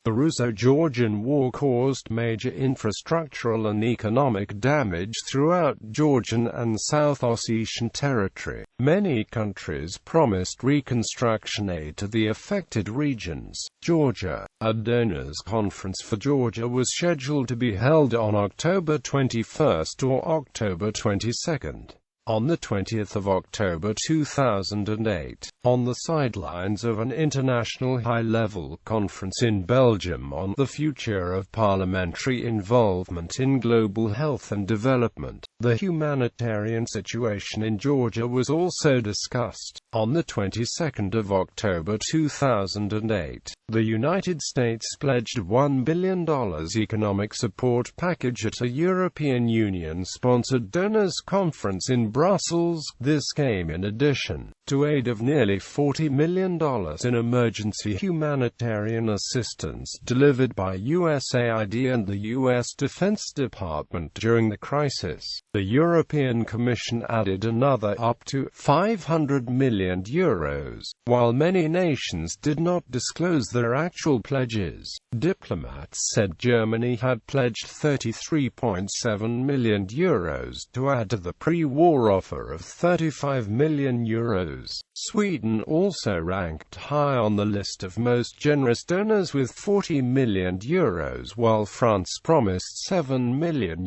The Russo-Georgian War caused major infrastructural and economic damage throughout Georgian and South Ossetian territory. Many countries promised reconstruction aid to the affected regions. Georgia. A donors' conference for Georgia was scheduled to be held on October 21 or October 22. On the 20th of October 2008, on the sidelines of an international high-level conference in Belgium on the future of parliamentary involvement in global health and development, the humanitarian situation in Georgia was also discussed. On the 22nd of October 2008, the United States pledged $1 billion economic support package at a European Union-sponsored donors' conference in Brussels. This came in addition to aid of nearly $40 million in emergency humanitarian assistance delivered by USAID and the U.S. Defense Department during the crisis. The European Commission added another up to €500 million. While many nations did not disclose their actual pledges, diplomats said Germany had pledged €33.7 million to add to the pre-war offer of €35 million. Sweden also ranked high on the list of most generous donors with €40 million, while France promised €7 million.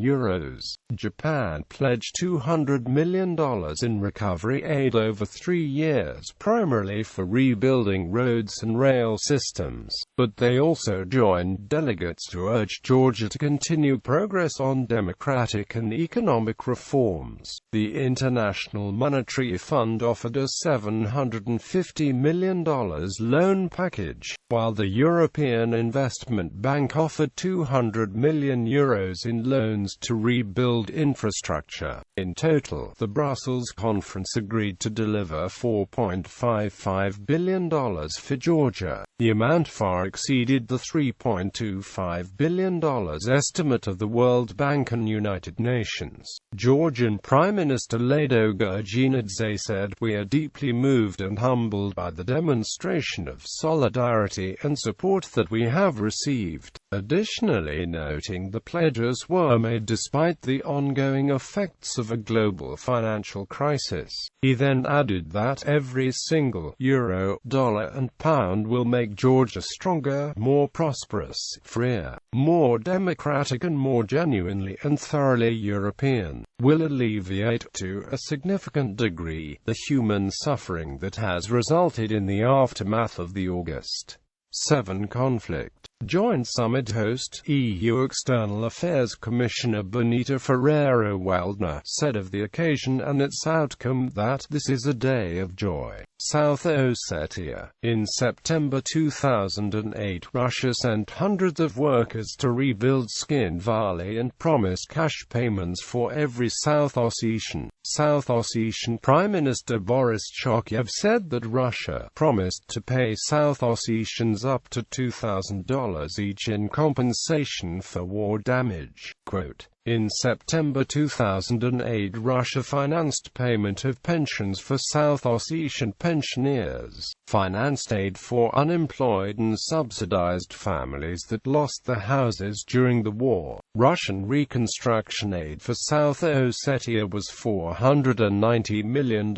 Japan pledged $200 million in recovery aid over 3 years, primarily for rebuilding roads and rail systems, but they also joined delegates to urge Georgia to continue progress on democratic and economic reforms. The International Monetary Fund offered a $750 million loan package, while the European Investment Bank offered €200 million in loans to rebuild infrastructure. In total, the Brussels conference agreed to deliver $4.55 billion for Georgia. The amount far exceeded the $3.25 billion estimate of the World Bank and United Nations. Georgian Prime Minister Lado Gurginadze said, "We are deeply moved and humbled by the demonstration of solidarity and support that we have received," additionally noting the pledges were made despite the ongoing effects of a global financial crisis. He then added that every single euro, dollar and pound will make Georgia stronger, more prosperous, freer, more democratic and more genuinely and thoroughly European, will alleviate to a significant degree the human suffering that has resulted in the aftermath of the August 7 conflict. Joint summit host, EU External Affairs Commissioner Benita Ferrero-Waldner, said of the occasion and its outcome that this is a day of joy. South Ossetia. In September 2008, Russia sent hundreds of workers to rebuild Skin Valley and promised cash payments for every South Ossetian. South Ossetian Prime Minister Boris Chokyev said that Russia promised to pay South Ossetians up to $2,000 each in compensation for war damage. Quote, "In September 2008, Russia financed payment of pensions for South Ossetian pensioners, financed aid for unemployed and subsidized families that lost their houses during the war. Russian reconstruction aid for South Ossetia was $490 million.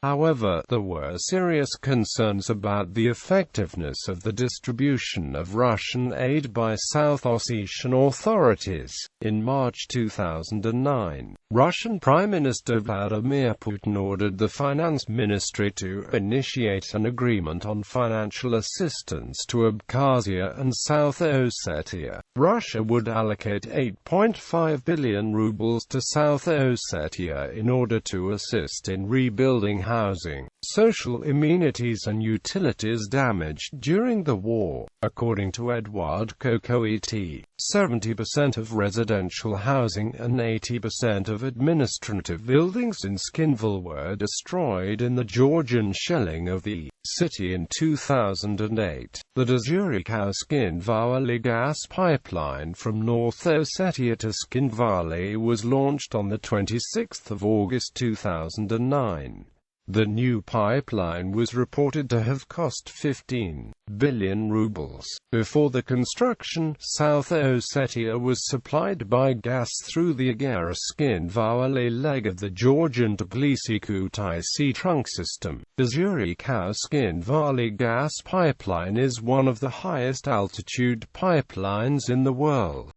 However, there were serious concerns about the effectiveness of the distribution of Russian aid by South Ossetian authorities. In March 2009, Russian Prime Minister Vladimir Putin ordered the Finance Ministry to initiate an agreement on financial assistance to Abkhazia and South Ossetia. Russia would allocate 8.5 billion rubles to South Ossetia in order to assist in rebuilding housing, social amenities and utilities damaged during the war. According to Eduard Kokoiti, 70% of residential housing and 80% of administrative buildings in Skinville were destroyed in the Georgian shelling of the city in 2008. The Dzurikau-Skinvali gas pipeline from North Ossetia to Skinvali was launched on the 26th of August 2009. The new pipeline was reported to have cost 15 billion rubles. Before the construction, South Ossetia was supplied by gas through the Agara-Skin-Vali leg of the Georgian Tbilisi-Kutaisi trunk system. The Zurich-Skin-Vali gas pipeline is one of the highest altitude pipelines in the world.